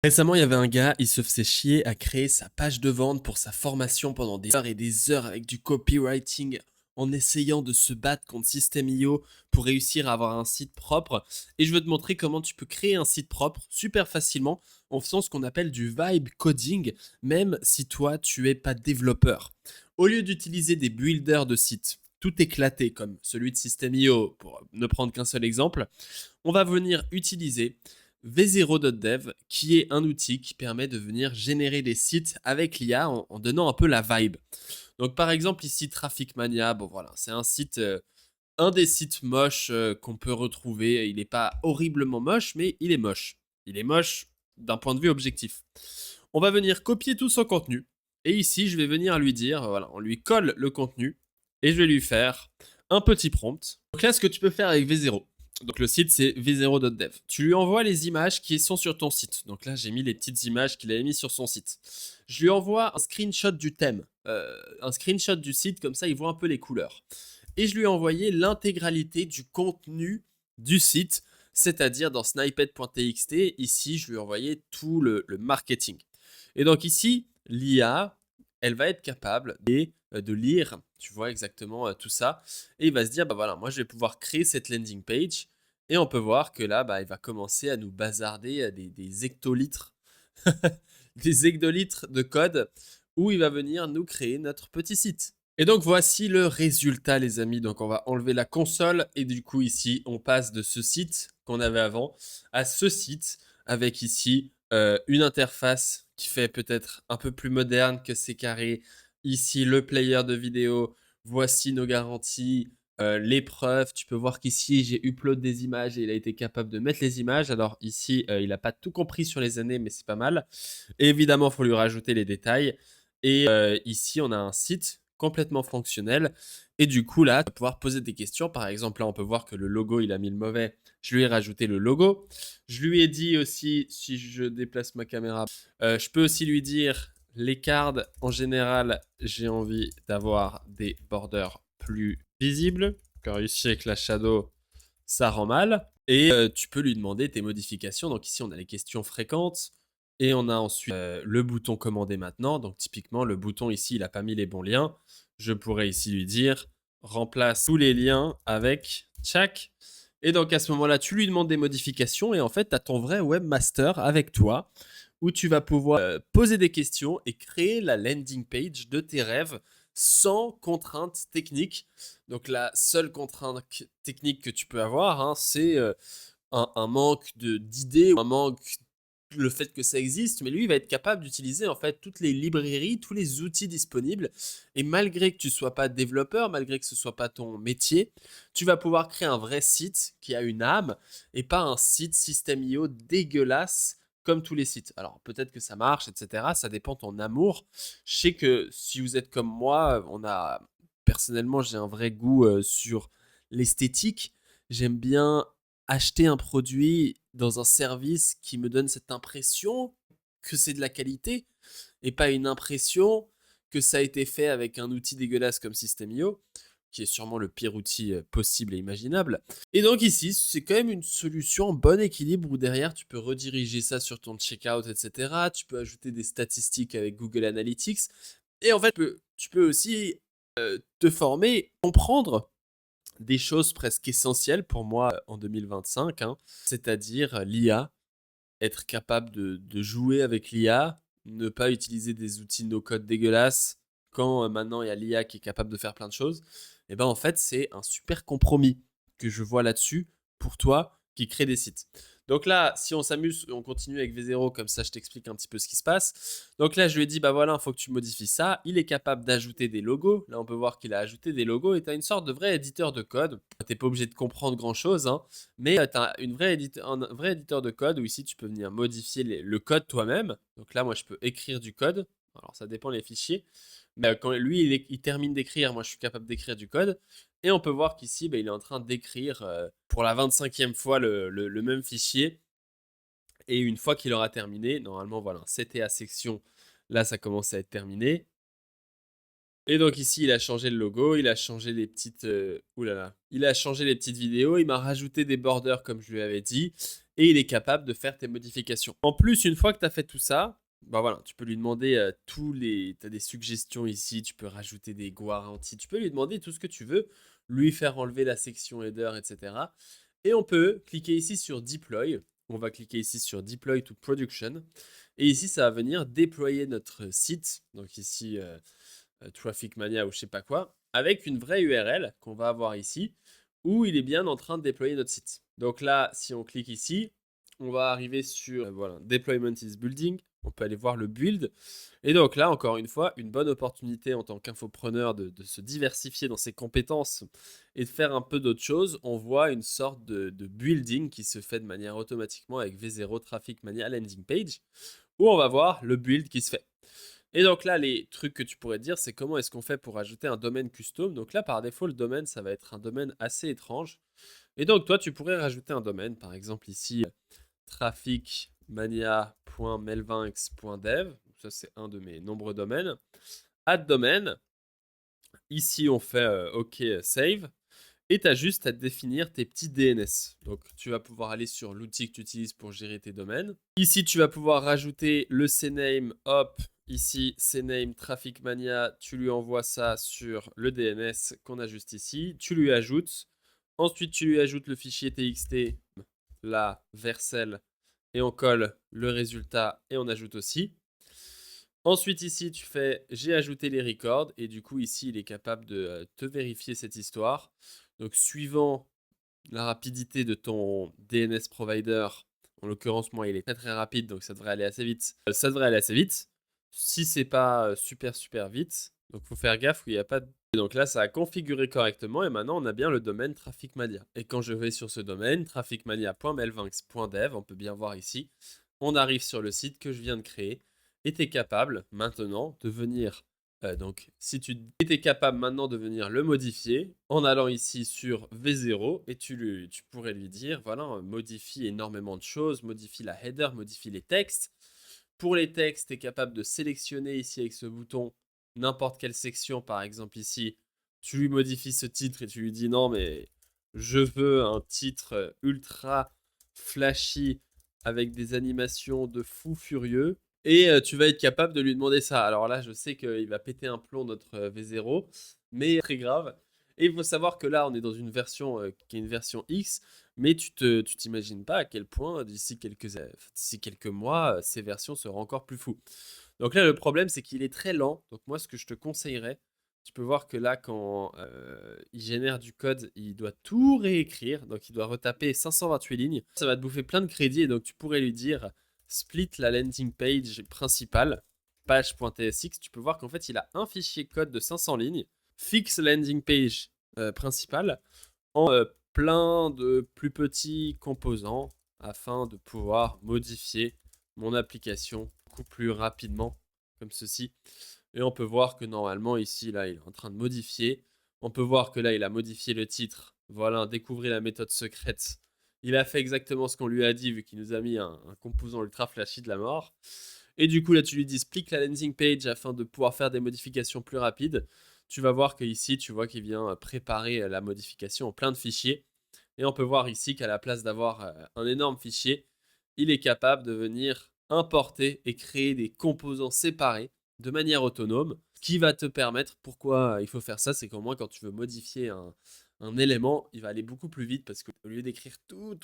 Récemment, il y avait un gars, il se faisait chier à créer sa page de vente pour sa formation pendant des heures et des heures avec du copywriting en essayant de se battre contre System.io pour réussir à avoir un site propre. Et je veux te montrer comment tu peux créer un site propre super facilement en faisant ce qu'on appelle du vibe coding, même si toi, tu es pas développeur. Au lieu d'utiliser des builders de sites tout éclatés comme celui de System.io, pour ne prendre qu'un seul exemple, on va venir utiliser V0.dev, qui est un outil qui permet de venir générer des sites avec l'IA en donnant un peu la vibe. Donc par exemple ici Traffic Mania, bon voilà, c'est un site, un des sites moches qu'on peut retrouver. Il n'est pas horriblement moche, mais il est moche. Il est moche d'un point de vue objectif. On va venir copier tout son contenu. Et ici, je vais venir lui dire, voilà, on lui colle le contenu et je vais lui faire un petit prompt. Donc là, ce que tu peux faire avec V0. Donc le site, c'est v0.dev. Tu lui envoies les images qui sont sur ton site. Donc là, j'ai mis les petites images qu'il avait mis sur son site. Je lui envoie un screenshot du thème, un screenshot du site, comme ça, il voit un peu les couleurs. Et je lui ai envoyé l'intégralité du contenu du site, c'est-à-dire dans snippet.txt. Ici, je lui ai envoyé tout le marketing. Et donc ici, l'IA, elle va être capable de lire, tu vois exactement tout ça, et il va se dire, bah voilà, moi je vais pouvoir créer cette landing page, et on peut voir que là, bah, il va commencer à nous bazarder des hectolitres, des hectolitres de code, où il va venir nous créer notre petit site. Et donc voici le résultat les amis, donc on va enlever la console et du coup ici on passe de ce site qu'on avait avant à ce site avec ici une interface qui fait peut-être un peu plus moderne que c'est carré. Ici le player de vidéo, voici nos garanties, les preuves. Tu peux voir qu'ici j'ai upload des images et il a été capable de mettre les images. Alors ici il n'a pas tout compris sur les années mais c'est pas mal. Et évidemment il faut lui rajouter les détails. Et ici, on a un site complètement fonctionnel. Et du coup, là, tu vas pouvoir poser des questions. Par exemple, là, on peut voir que le logo, il a mis le mauvais. Je lui ai rajouté le logo. Je lui ai dit aussi, si je déplace ma caméra, je peux aussi lui dire les cards, en général, j'ai envie d'avoir des borders plus visibles. Car ici, avec la shadow, ça rend mal. Et tu peux lui demander tes modifications. Donc ici, on a les questions fréquentes. Et on a ensuite le bouton commander maintenant. Donc typiquement, le bouton ici, il n'a pas mis les bons liens. Je pourrais ici lui dire remplace tous les liens avec tchac. Et donc à ce moment-là, tu lui demandes des modifications et en fait, tu as ton vrai webmaster avec toi où tu vas pouvoir poser des questions et créer la landing page de tes rêves sans contrainte technique. Donc la seule contrainte technique que tu peux avoir, hein, c'est un manque d'idées, un manque le fait que ça existe, mais lui, il va être capable d'utiliser en fait toutes les librairies, tous les outils disponibles. Et malgré que tu sois pas développeur, malgré que ce soit pas ton métier, tu vas pouvoir créer un vrai site qui a une âme et pas un site System.io dégueulasse comme tous les sites. Alors peut-être que ça marche, etc. Ça dépend de ton amour. Je sais que si vous êtes comme moi, on a personnellement, j'ai un vrai goût sur l'esthétique. J'aime bien acheter un produit dans un service qui me donne cette impression que c'est de la qualité et pas une impression que ça a été fait avec un outil dégueulasse comme System.io, qui est sûrement le pire outil possible et imaginable. Et donc ici, c'est quand même une solution en bon équilibre où derrière, tu peux rediriger ça sur ton checkout, etc. Tu peux ajouter des statistiques avec Google Analytics. Et en fait, tu peux aussi te former, comprendre des choses presque essentielles pour moi en 2025, hein, c'est-à-dire l'IA, être capable de jouer avec l'IA, ne pas utiliser des outils no-code dégueulasses quand maintenant il y a l'IA qui est capable de faire plein de choses. Et ben en fait, c'est un super compromis que je vois là-dessus pour toi qui crée des sites. Donc là, si on s'amuse, on continue avec V0, comme ça je t'explique un petit peu ce qui se passe. Donc là, je lui ai dit, bah voilà, il faut que tu modifies ça. Il est capable d'ajouter des logos. Là, on peut voir qu'il a ajouté des logos et tu as une sorte de vrai éditeur de code. Tu n'es pas obligé de comprendre grand-chose, hein, mais tu as un vrai éditeur de code où ici, tu peux venir modifier le code toi-même. Donc là, moi, je peux écrire du code. Alors, ça dépend les fichiers. Mais quand lui, il termine d'écrire, moi, je suis capable d'écrire du code. Et on peut voir qu'ici, bah, il est en train d'écrire pour la 25e fois le même fichier. Et une fois qu'il aura terminé, normalement, voilà, c'était à section. Là, ça commence à être terminé. Et donc ici, il a changé le logo, il a changé les petites, il a changé les petites vidéos, il m'a rajouté des borders comme je lui avais dit. et il est capable de faire tes modifications. En plus, une fois que tu as fait tout ça, bah voilà, tu peux lui demander tu as des suggestions ici, tu peux rajouter des guarantees, tu peux lui demander tout ce que tu veux, lui faire enlever la section header, etc. Et on peut cliquer ici sur Deploy. On va cliquer ici sur Deploy to Production. Et ici, ça va venir déployer notre site. Donc ici, Traffic Mania ou je sais pas quoi, avec une vraie URL qu'on va avoir ici, où il est bien en train de déployer notre site. Donc là, si on clique ici, on va arriver sur voilà, Deployment is building. On peut aller voir le build. Et donc là, encore une fois, une bonne opportunité en tant qu'infopreneur de se diversifier dans ses compétences et de faire un peu d'autres choses. On voit une sorte de building qui se fait de manière automatiquement avec V0 Traffic Mania Landing Page, où on va voir le build qui se fait. Et donc là, les trucs que tu pourrais te dire, c'est comment est-ce qu'on fait pour ajouter un domaine custom. Donc là, par défaut, le domaine, ça va être un domaine assez étrange. Et donc, toi, tu pourrais rajouter un domaine, par exemple ici, trafficmania.melvinx.dev. Ça, c'est un de mes nombreux domaines. Add domaine. Ici, on fait OK, save. Et tu as juste à définir tes petits DNS. Donc, tu vas pouvoir aller sur l'outil que tu utilises pour gérer tes domaines. Ici, tu vas pouvoir rajouter le CNAME, hop, ici, CNAME Traffic Mania, tu lui envoies ça sur le DNS qu'on a juste ici. Tu lui ajoutes. Ensuite, tu lui ajoutes le fichier TXT, la Vercel, et on colle le résultat et on ajoute aussi. Ensuite, ici, tu fais j'ai ajouté les records et du coup, ici, il est capable de te vérifier cette histoire. Donc, suivant la rapidité de ton DNS provider, en l'occurrence, moi, il est très très rapide, donc ça devrait aller assez vite. Ça devrait aller assez vite. Si c'est pas super super vite, donc faut faire gaffe où il n'y a pas de... Et donc là, ça a configuré correctement et maintenant, on a bien le domaine TrafficMania. Et quand je vais sur ce domaine, trafficmania.melvinx.dev, on peut bien voir ici, on arrive sur le site que je viens de créer et tu es capable maintenant de venir donc, si tu étais capable maintenant de venir le modifier en allant ici sur V0 et tu pourrais lui dire, voilà, modifie énormément de choses, modifie la header, modifie les textes. Pour les textes, tu es capable de sélectionner ici avec ce bouton n'importe quelle section, par exemple ici, tu lui modifies ce titre et tu lui dis non, mais je veux un titre ultra flashy avec des animations de fou furieux. Et tu vas être capable de lui demander ça. Alors là, je sais qu'il va péter un plomb notre V0, mais très grave. Et il faut savoir que là, on est dans une version qui est une version X, mais tu t'imagines pas à quel point d'ici quelques mois, ces versions seront encore plus fous. Donc là, le problème, c'est qu'il est très lent. Donc moi, ce que je te conseillerais, tu peux voir que là, quand il génère du code, il doit tout réécrire. Donc il doit retaper 528 lignes. Ça va te bouffer plein de crédits. Et donc tu pourrais lui dire split la landing page principale, page.tsx. Tu peux voir qu'en fait, il a un fichier code de 500 lignes, fixe landing page principale, en plein de plus petits composants afin de pouvoir modifier mon application beaucoup plus rapidement, comme ceci. Et on peut voir que normalement, ici, là, il est en train de modifier. On peut voir que là, il a modifié le titre. Voilà, découvrez la méthode secrète. Il a fait exactement ce qu'on lui a dit, vu qu'il nous a mis un composant ultra flashy de la mort. Et du coup, là, tu lui dis split la landing page afin de pouvoir faire des modifications plus rapides. Tu vas voir qu'ici, tu vois qu'il vient préparer la modification en plein de fichiers. Et on peut voir ici qu'à la place d'avoir un énorme fichier, il est capable de venir importer et créer des composants séparés de manière autonome, ce qui va te permettre, pourquoi il faut faire ça, c'est qu'au moins quand tu veux modifier un élément, il va aller beaucoup plus vite parce qu'au lieu d'écrire tout,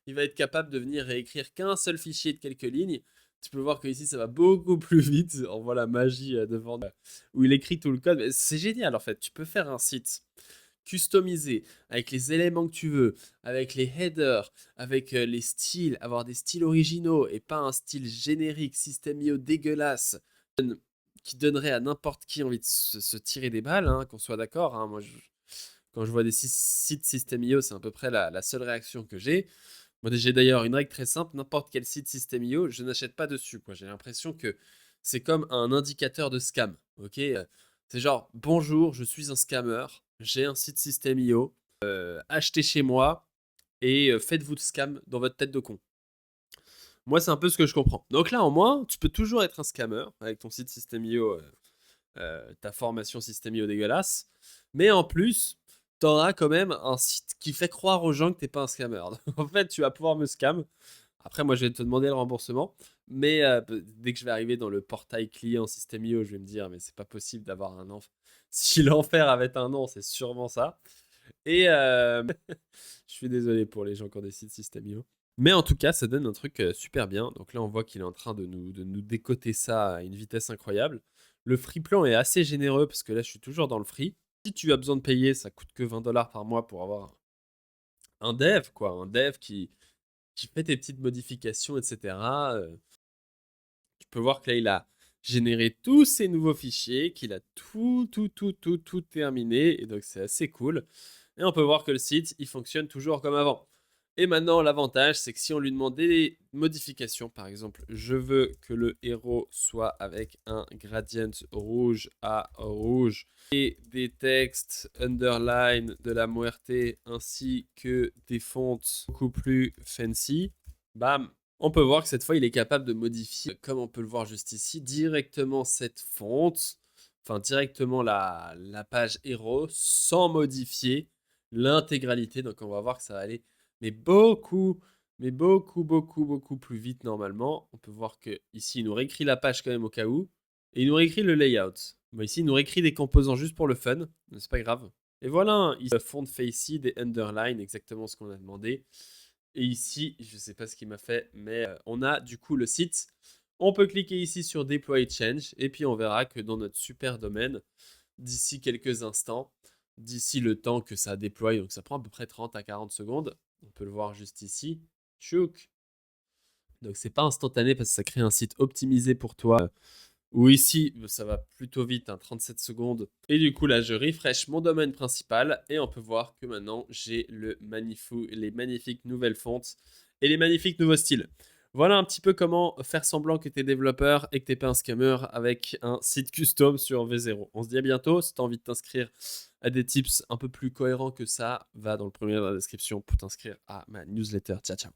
il va être capable de venir réécrire qu'un seul fichier de quelques lignes. Tu peux voir que ici ça va beaucoup plus vite. On voit la magie devant où il écrit tout le code. C'est génial en fait. Tu peux faire un site customisé avec les éléments que tu veux, avec les headers, avec les styles, avoir des styles originaux et pas un style générique, System.io dégueulasse qui donnerait à n'importe qui envie de se tirer des balles, hein, qu'on soit d'accord. Hein. Moi, quand je vois des sites System.io, c'est à peu près la seule réaction que j'ai. Moi, j'ai d'ailleurs une règle très simple, n'importe quel site System.io, je n'achète pas dessus. J'ai l'impression que c'est comme un indicateur de scam. Ok, c'est genre, bonjour, je suis un scammer, j'ai un site System.io, achetez chez moi et faites-vous de scam dans votre tête de con. Moi, c'est un peu ce que je comprends. Donc là, en moins, tu peux toujours être un scammer avec ton site System.io, ta formation System.io dégueulasse. Mais en plus, t'auras quand même un site qui fait croire aux gens que t'es pas un scammer. Donc, en fait, tu vas pouvoir me scam. Après, moi, je vais te demander le remboursement. Mais dès que je vais arriver dans le portail client System.io, je vais me dire, mais c'est pas possible d'avoir un enfer. Si l'enfer avait un nom, c'est sûrement ça. Et je suis désolé pour les gens qui ont des sites System.io. Mais en tout cas, ça donne un truc super bien. Donc là, on voit qu'il est en train de nous décoter ça à une vitesse incroyable. Le free plan est assez généreux parce que là, je suis toujours dans le free. Si tu as besoin de payer, ça coûte que 20 $ par mois pour avoir un dev, quoi. Un dev qui fait tes petites modifications, etc. Tu peux voir que là, il a généré tous ces nouveaux fichiers, qu'il a tout terminé. Et donc, c'est assez cool. Et on peut voir que le site, il fonctionne toujours comme avant. Et maintenant, l'avantage, c'est que si on lui demande des modifications, par exemple, je veux que le héros soit avec un gradient rouge à rouge et des textes underline de la muerte ainsi que des fontes beaucoup plus fancy, bam, on peut voir que cette fois, il est capable de modifier, comme on peut le voir juste ici, directement cette fonte, enfin directement la page héros, sans modifier l'intégralité. Donc on va voir que ça va aller, mais beaucoup plus vite normalement. On peut voir que ici, il nous réécrit la page quand même au cas où, et il nous réécrit le layout. Bon, ici, il nous réécrit des composants juste pour le fun, mais c'est pas grave. Et voilà, ici, font facey, des underlines, exactement ce qu'on a demandé. Et ici, je ne sais pas ce qu'il m'a fait, mais on a du coup le site. On peut cliquer ici sur Deploy Change et puis on verra que dans notre super domaine, d'ici quelques instants, d'ici le temps que ça déploie, donc ça prend à peu près 30 à 40 secondes, on peut le voir juste ici, tchouk. Donc c'est pas instantané parce que ça crée un site optimisé pour toi. Ou ici, ça va plutôt vite, 37 secondes. Et du coup, là, je refresh mon domaine principal et on peut voir que maintenant, j'ai les magnifiques nouvelles fontes et les magnifiques nouveaux styles. Voilà un petit peu comment faire semblant que tu es développeur et que tu n'es pas un scammer avec un site custom sur V0. On se dit à bientôt. Si tu as envie de t'inscrire à des tips un peu plus cohérents que ça, va dans le premier de la description pour t'inscrire à ma newsletter. Ciao, ciao.